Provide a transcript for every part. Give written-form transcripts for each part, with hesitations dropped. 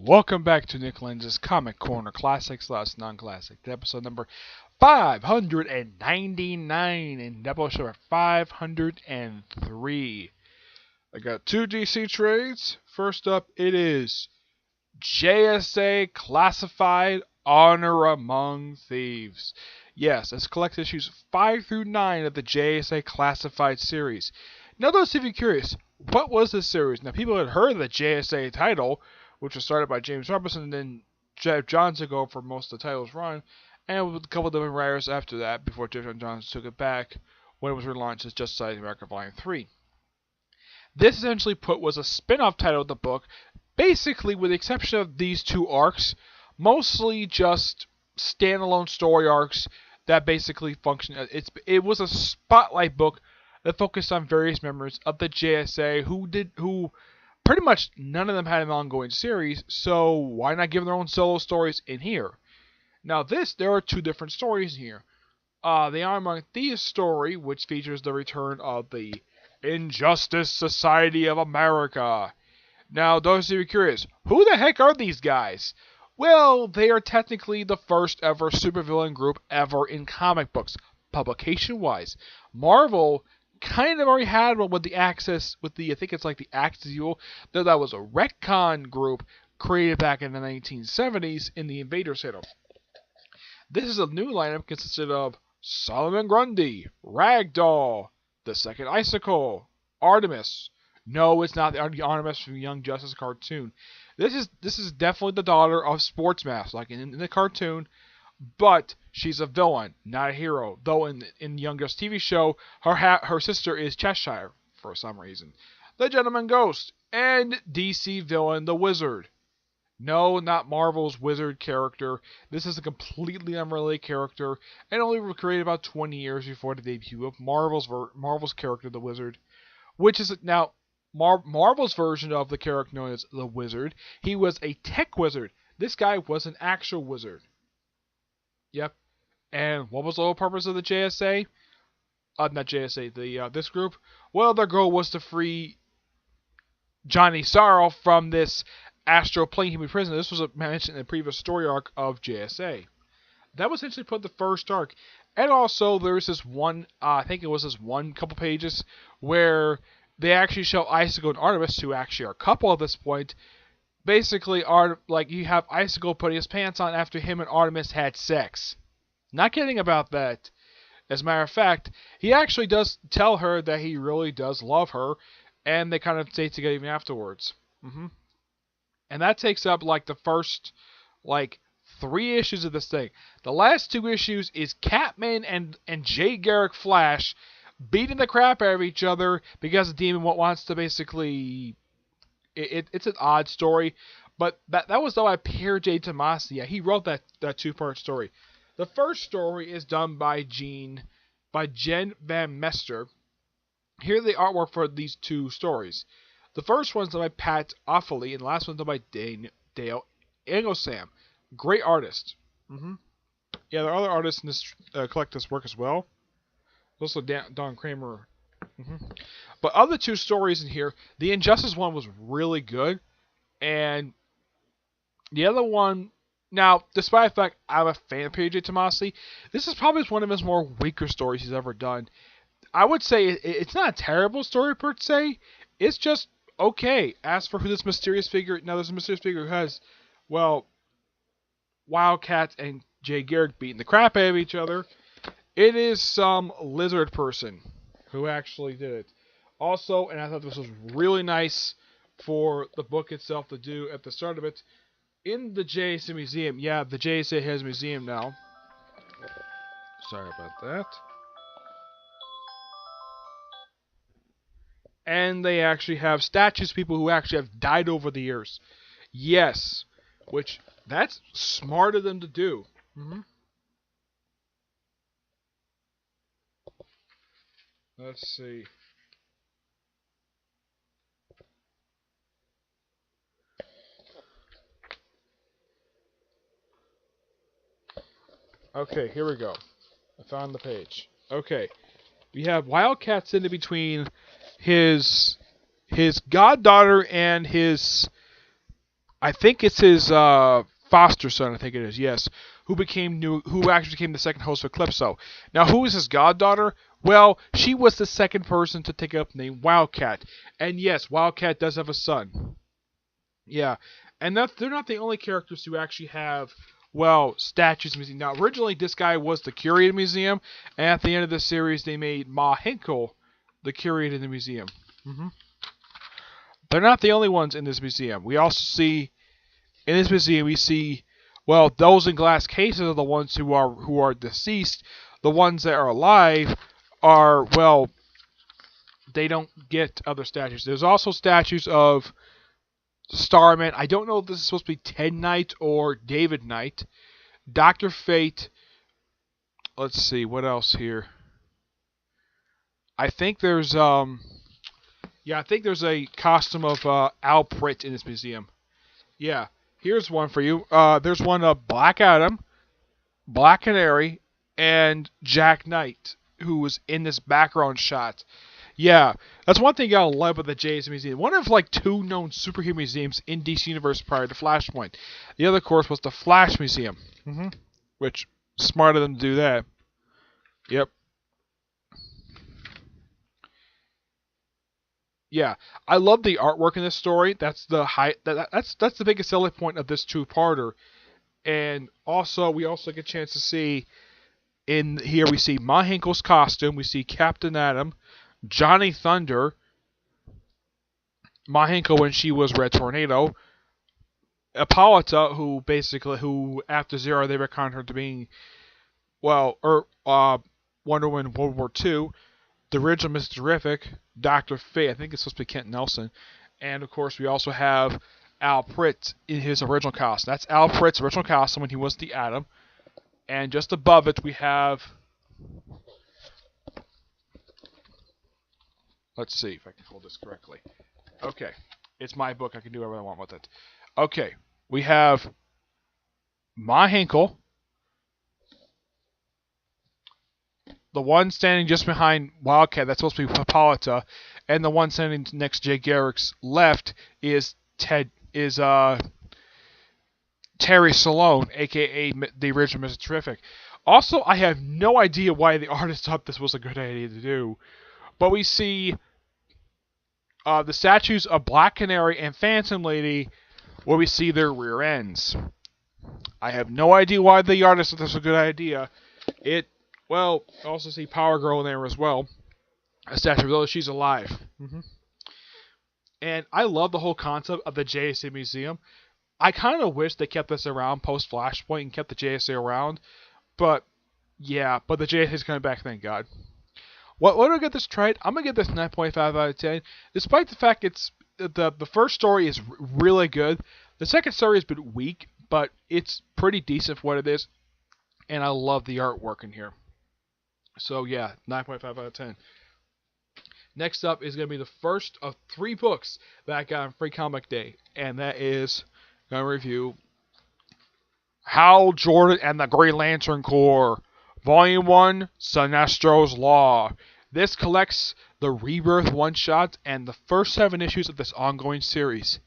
welcome back to Nick Lenz's Comic Corner Classics / Non-Classic, episode number 599 and Doubleshot 503. I got two DC trades. First up, it is JSA Classified Honor Among Thieves. Yes, it's collect issues 5 through 9 of the JSA Classified series. Now, those of you curious, what was this series? Now, people had heard of the JSA title, which was started by James Robinson, and then Jeff Johns took over for most of the title's run, and with a couple of different writers after that, before Jeff Johns took it back when it was relaunched as Justice Society America Volume 3. This essentially was a spin-off title of the book, basically with the exception of these two arcs, mostly just standalone story arcs that basically function. It was a spotlight book that focused on various members of the JSA who pretty much none of them had an ongoing series, so why not give them their own solo stories in here? Now there are two different stories here. The Honor Among Thieves story, which features the return of the Injustice Society of America. Now, those of you curious, who the heck are these guys? Well, they are technically the first ever supervillain group ever in comic books, publication-wise. Marvel kind of already had one with the Axis, I think it's like the Axis Evil, though that was a retcon group created back in the 1970s in the Invaders title. This is a new lineup consisted of Solomon Grundy, Ragdoll, the Second Icicle, Artemis. No, it's not the Artemis from Young Justice cartoon. This is definitely the daughter of Sports Mask, like in the cartoon, but she's a villain, not a hero. Though in the Young Justice TV show, her sister is Cheshire for some reason. The Gentleman Ghost and DC villain the Wizard. No, not Marvel's Wizard character. This is a completely unrelated character, and only was created about 20 years before the debut of Marvel's character, the Wizard, which is now Marvel's version of the character known as the Wizard. He was a tech wizard. This guy was an actual wizard. Yep. And what was the whole purpose of the JSA? Not JSA, this group? Well, their goal was to free Johnny Sorrow from this astral plane human prison. This was mentioned in the previous story arc of JSA. That was essentially put the first arc. And also, there's this one, I think it was this one couple pages, where they actually show Icicle and Artemis, who actually are a couple at this point. Basically, you have Icicle putting his pants on after him and Artemis had sex. Not kidding about that. As a matter of fact, he actually does tell her that he really does love her, and they kind of stay together even afterwards. And that takes up the first 3 issues of this thing. The last 2 issues is Catman and Jay Garrick Flash beating the crap out of each other because the demon wants to basically... It's an odd story, but that was done by Pierre J. Tomasi. Yeah, he wrote that 2-part story. The first story is done by Jen Van Mester. Here are the artwork for these 2 stories. The first one's done by Pat Offaly, and the last one's done by Dale Engelsam. Great artist. Yeah, there are other artists in this collect this work as well. Also Don Kramer. But of the 2 stories in here, the Injustice one was really good, and the other one, now, despite the fact I'm a fan of PJ Tomasi, this is probably one of his more weaker stories he's ever done. I would say it's not a terrible story per se, it's just okay. As for who this mysterious figure, now there's a mysterious figure who has, well, Wildcat and Jay Garrick beating the crap out of each other. It is some lizard person who actually did it. Also, and I thought this was really nice for the book itself to do at the start of it, in the JSA Museum. Yeah, the JSA has a museum now. Sorry about that. And they actually have statues of people who actually have died over the years. Yes, which, that's smart of them to do. Let's see. Okay, here we go. I found the page. Okay. We have Wildcat sitting between his goddaughter and his I think it's his foster son. I think it is. Yes, who actually became the second host of Calypso. Now, who is his goddaughter? Well, she was the second person to take up the name Wildcat, and yes, Wildcat does have a son. Yeah, and they're not the only characters who actually have, well, statues in the museum. Now, originally, this guy was the curator of the museum, and at the end of the series, they made Ma Hinkle the curator of the museum. They're not the only ones in this museum. We also see, in this museum, we see, well, those in glass cases are the ones who are deceased. The ones that are alive are, well, they don't get other statues. There's also statues of Starman. I don't know if this is supposed to be Ted Knight or David Knight. Dr. Fate. Let's see, what else here? I think there's I think there's a costume of Al Pritt in this museum. Yeah, here's one for you. There's one of Black Adam, Black Canary, and Jack Knight, who was in this background shot. Yeah, that's one thing I love about the JSA Museum. One of like two known superhero museums in DC Universe prior to Flashpoint. The other, of course, was the Flash Museum, which smart of them to do that. Yep. Yeah, I love the artwork in this story. That's the that's the biggest selling point of this two-parter. And also, we also get a chance to see in here we see Ma Hinkle's costume. We see Captain Atom, Johnny Thunder, Ma Hinkle when she was Red Tornado, Hippolyta, who after Zero they reckoned her to being, well, Wonder Woman World War II, the original Mr. Terrific, Dr. Fate, I think it's supposed to be Kent Nelson, and of course we also have Al Pritt in his original costume. That's Al Pritt's original costume when he was the Atom, and just above it we have, let's see if I can hold this correctly. Okay, it's my book, I can do whatever I want with it. Okay, we have Ma Hinkle, the one standing just behind Wildcat, that's supposed to be Hippolyta, and the one standing next to Jay Garrick's left is Terry Salone, aka the original Mr. Terrific. Also, I have no idea why the artist thought this was a good idea to do, but we see the statues of Black Canary and Phantom Lady, where we see their rear ends. I have no idea why the artist thought this was a good idea. Well, I also see Power Girl in there as well. A statue, though she's alive. And I love the whole concept of the JSA Museum. I kind of wish they kept this around post Flashpoint and kept the JSA around. But, yeah, but the JSA is coming back, thank God. What do I get this trade? I'm going to give this 9.5 out of 10. Despite the fact the first story is really good. The second story has been weak, but it's pretty decent for what it is. And I love the artwork in here. So yeah, 9.5 out of 10. Next up is going to be the first of 3 books that I got on Free Comic Day. And that is going to review Hal Jordan and the Green Lantern Corps. Volume 1, Sinestro's Law. This collects the Rebirth one-shots and the first 7 issues of this ongoing series.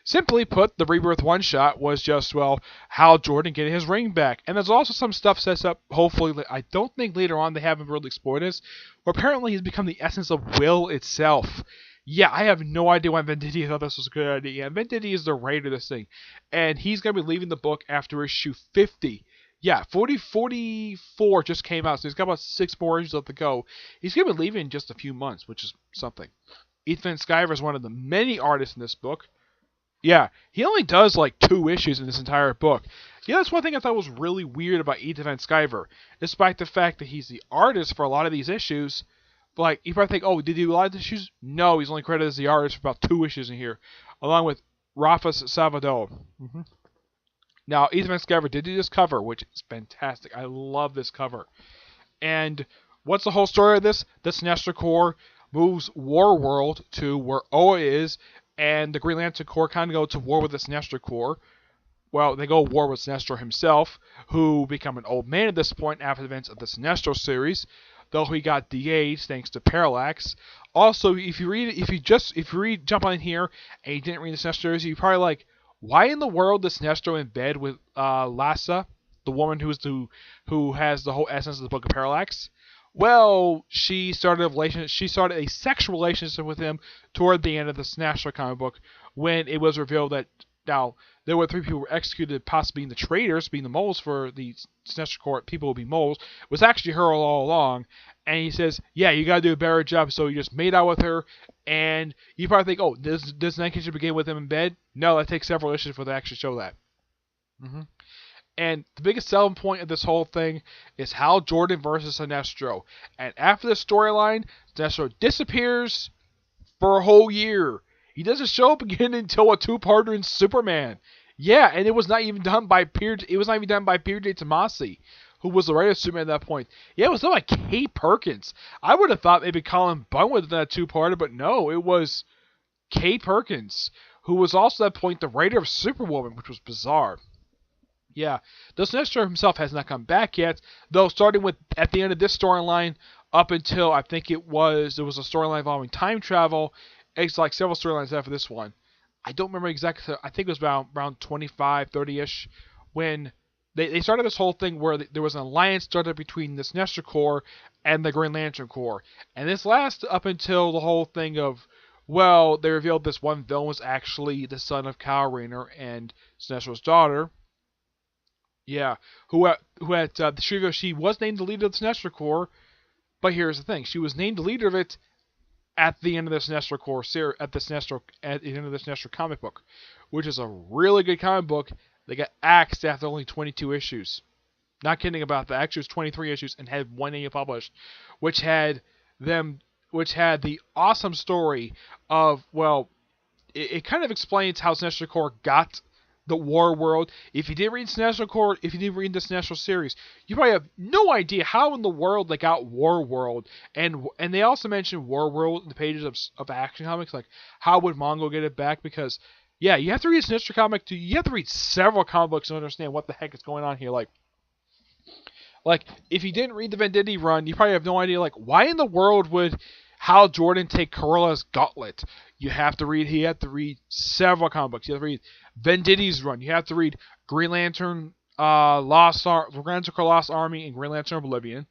Simply put, the Rebirth one-shot was just, well, Hal Jordan getting his ring back. And there's also some stuff sets up, hopefully, I don't think later on they haven't really explored this, where apparently he's become the essence of Will itself. Yeah, I have no idea why Venditti thought this was a good idea. And Venditti is the writer of this thing. And he's going to be leaving the book after issue 50. Yeah, 44 just came out, so he's got about 6 more issues left to go. He's going to be leaving in just a few months, which is something. Ethan Sciver is one of the many artists in this book. Yeah, he only does like 2 issues in this entire book. Yeah, that's one thing I thought was really weird about Ethan Van Sciver. Despite the fact that he's the artist for a lot of these issues, but like, you probably think, oh, did he do a lot of issues? No, he's only credited as the artist for about 2 issues in here, along with Rafa Salvador. Now, Ethan Van Sciver did do this cover, which is fantastic. I love this cover. And what's the whole story of this? The Sinestro Corps moves War World to where Oa is, and the Green Lantern Corps kind of go to war with the Sinestro Corps. Well, they go to war with Sinestro himself, who become an old man at this point after the events of the Sinestro series, though he got de-aged thanks to Parallax. Also, if you jump on here and you didn't read the Sinestro series, you're probably like, why in the world is Sinestro in bed with Lassa, the woman who has the whole essence of the Book of Parallax? Well, she started a sexual relationship with him toward the end of the Sinestro comic book, when it was revealed that now there were 3 people who were executed, possibly being the traitors, being the moles for the Sinestro Corps. People would be moles. It was actually her all along. And he says, "Yeah, you gotta do a better job." So he just made out with her, and you probably think, "Oh, does Nike begin with him in bed?" No, that takes several issues for they actually show that. hmm And the biggest selling point of this whole thing is Hal Jordan versus Sinestro. And after the storyline, Sinestro disappears for a whole year. He doesn't show up again until a 2-parter in Superman. Yeah, and it was not even done by Pierre. It was not even done by Pierre J. Tomasi, who was the writer of Superman at that point. Yeah, it was done by Kate Perkins. I would have thought maybe Colin Bunn would have done a 2-parter, but no, it was Kate Perkins, who was also at that point the writer of Superwoman, which was bizarre. Yeah, the Sinestro himself has not come back yet, though starting with at the end of this storyline up until I think there was a storyline involving time travel. It's like several storylines after this one. I don't remember exactly. I think it was around 25, 30-ish when they started this whole thing where there was an alliance started between the Sinestro Corps and the Green Lantern Corps. And this lasted up until the whole thing of, well, they revealed this one villain was actually the son of Kyle Rayner and Sinestro's daughter. Yeah, she was named the leader of the Sinestro Corps, but here's the thing: she was named the leader of it at the end of the Sinestro Corps at the end of the Sinestro comic book, which is a really good comic book. They got axed after only 22 issues. Not kidding about that. Actually, it was 23 issues and had 1 issue published, which had the awesome story of, well, it kind of explains how Sinestro Corps got the War World. If you didn't read the Sinestro series, you probably have no idea how in the world they got War World. And they also mentioned War World in the pages of Action Comics, like how would Mongo get it back? Because yeah, you have to read a Sinestro comic to you have to read several comic books to understand what the heck is going on here. Like if you didn't read the Venditti run, you probably have no idea like why in the world would Hal Jordan take Corolla's gauntlet. He had to read several comic books. You have to read Venditti's run. You have to read Green Lantern, Lost Army, and Green Lantern Oblivion.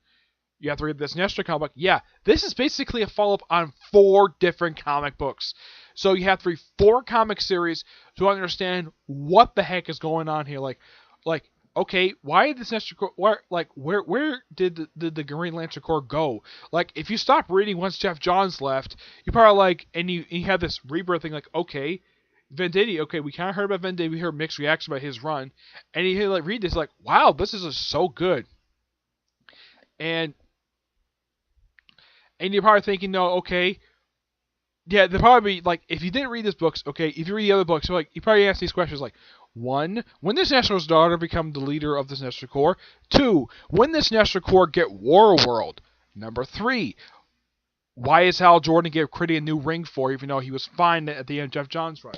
You have to read this Sinestro comic book. Yeah, this is basically a follow-up on 4 different comic books. So you have to read 4 comic series to understand what the heck is going on here. Like, okay, why did the Sinestro Corps, where did the Green Lantern Corps go? Like, if you stop reading once Jeff Johns left, you probably and you have this rebirth thing, like, okay, Venditti, okay, we kind of heard about Venditti, we heard mixed reaction about his run, and you read this, like, wow, this is just so good. And you're probably thinking, no, okay, yeah, they'll probably be, if you didn't read these books, okay, if you read the other books, you probably ask these questions, 1. When does Sinestro's daughter become the leader of the Sinestro Corps? 2. When does Sinestro Corps get War World? Number 3. Why is Hal Jordan give Critty a new ring for, even though he was fine at the end of Jeff Johns' run?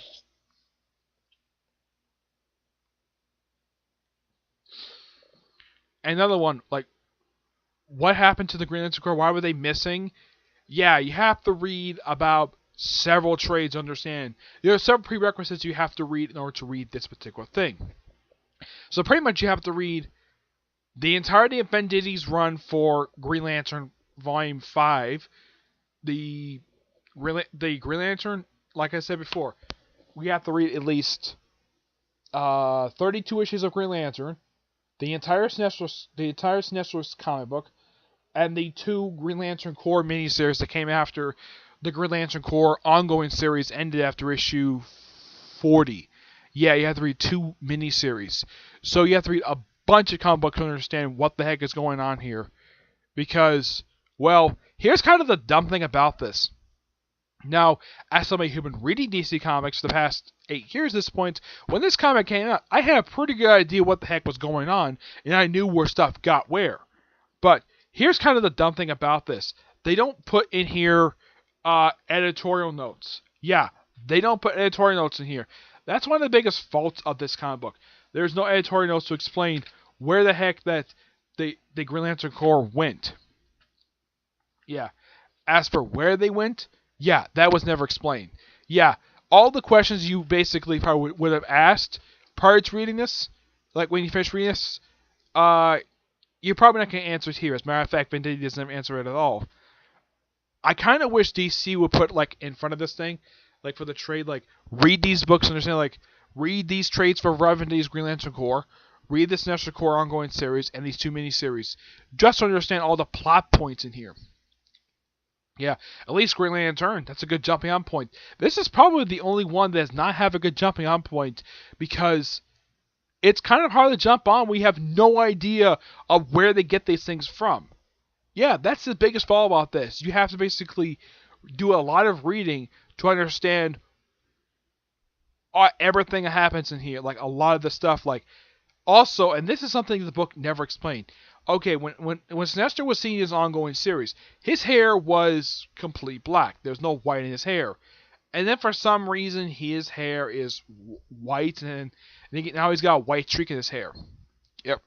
Another one, what happened to the Green Lantern Corps? Why were they missing? Yeah, you have to read about several trades to understand. There are several prerequisites you have to read in order to read this particular thing. So pretty much you have to read the entirety of Venditti's run for Green Lantern Volume 5. The Green Lantern, like I said before, we have to read at least 32 issues of Green Lantern, the entire Sinestro comic book, and the 2 Green Lantern Corps miniseries that came after the Green Lantern Corps ongoing series ended after issue 40. Yeah, you have to read 2 miniseries. So you have to read a bunch of comic books to understand what the heck is going on here. Because, well, here's kind of the dumb thing about this. Now, as somebody who's been reading DC Comics for the past 8 years at this point, when this comic came out, I had a pretty good idea what the heck was going on, and I knew where stuff got where. But here's kind of the dumb thing about this. They don't put in here editorial notes. Yeah, they don't put editorial notes in here. That's one of the biggest faults of this comic book. There's no editorial notes to explain where the heck that the Green Lantern Corps went. Yeah. As for where they went, yeah, that was never explained. Yeah, all the questions you basically probably would have asked prior to reading this, like when you finish reading this, you're probably not going to answer it here. As a matter of fact, Venditti doesn't answer it at all. I kind of wish DC would put, like, in front of this thing, like, for the trade, like, read these books and understand, like, read these trades for Venditti's Green Lantern Corps, read this Sinestro Corps ongoing series, and these 2 mini-series, just to understand all the plot points in here. Yeah, at least Green Lantern, that's a good jumping on point. This is probably the only one that does not have a good jumping on point, because it's kind of hard to jump on. We have no idea of where they get these things from. Yeah, that's the biggest flaw about this. You have to basically do a lot of reading to understand everything that happens in here. Like, a lot of the stuff, like, also, and this is something the book never explained. Okay, when Sinestro was seeing his ongoing series, his hair was complete black. There's no white in his hair. And then for some reason, his hair is white, and now he's got a white streak in his hair. Yep.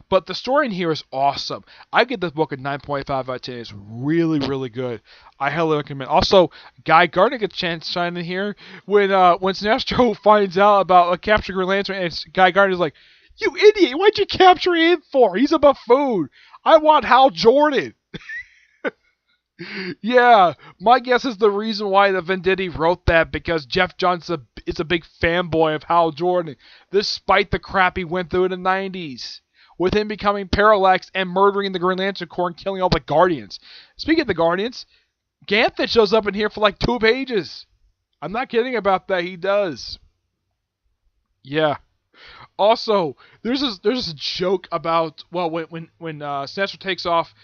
But the story in here is awesome. I give this book a 9.5 out of 10. It's really, really good. I highly recommend. Also, Guy Gardner gets a chance to shine in here when Sinestro finds out about capturing Green Lantern, and Guy Gardner's like, "You idiot! Why'd you capture him for? He's a buffoon. I want Hal Jordan." Yeah, my guess is the reason why the Venditti wrote that, because Jeff Johns is a big fanboy of Hal Jordan, despite the crap he went through in the 90s. With him becoming Parallax and murdering the Green Lantern Corps and killing all the Guardians. Speaking of the Guardians, Ganthet shows up in here for like 2 pages. I'm not kidding about that, he does. Yeah. Also, there's this joke about, well, when Sinestro takes off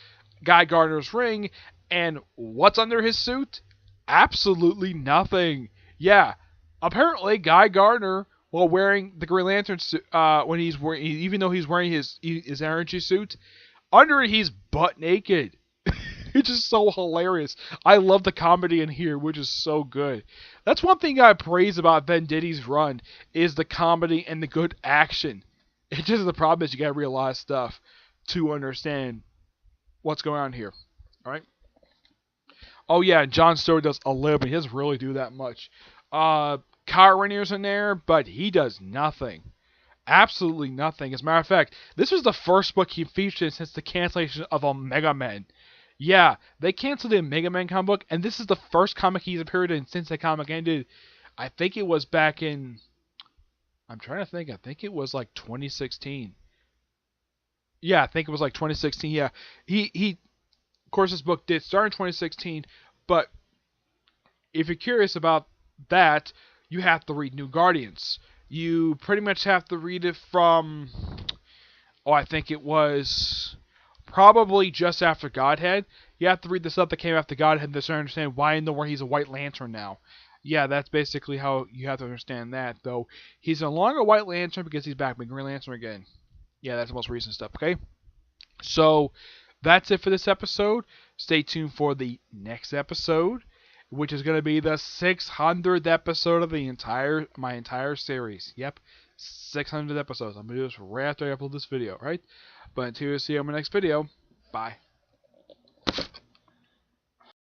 Guy Gardner's ring, and what's under his suit? Absolutely nothing. Yeah. Apparently, Guy Gardner, while wearing the Green Lantern suit, even though he's wearing his energy suit, under it he's butt naked. It's just so hilarious. I love the comedy in here, which is so good. That's one thing I praise about Venditti's run, is the comedy and the good action. It's just the problem is you gotta read a lot of stuff to understand what's going on here. Alright? Oh yeah, John Stewart does a little bit. He doesn't really do that much. Kyle Rainier's in there, but he does nothing. Absolutely nothing. As a matter of fact, this was the first book he featured in since the cancellation of Omega Men. Yeah, they canceled the Omega Men comic book, and this is the first comic he's appeared in since that comic ended. I think it was back in... I'm trying to think. I think it was like 2016. Yeah, I think it was like 2016. Yeah, he of course, this book did start in 2016, but if you're curious about that, you have to read New Guardians. You pretty much have to read it from, I think it was probably just after Godhead. You have to read the stuff that came after Godhead to understand why in the world he's a White Lantern now. Yeah, that's basically how you have to understand that, though. He's no longer White Lantern because he's back with Green Lantern again. Yeah, that's the most recent stuff, okay? So, that's it for this episode. Stay tuned for the next episode, which is going to be the 600th episode of my entire series. Yep, 600 episodes. I'm going to do this right after I upload this video, right? But until you see you in my next video, bye.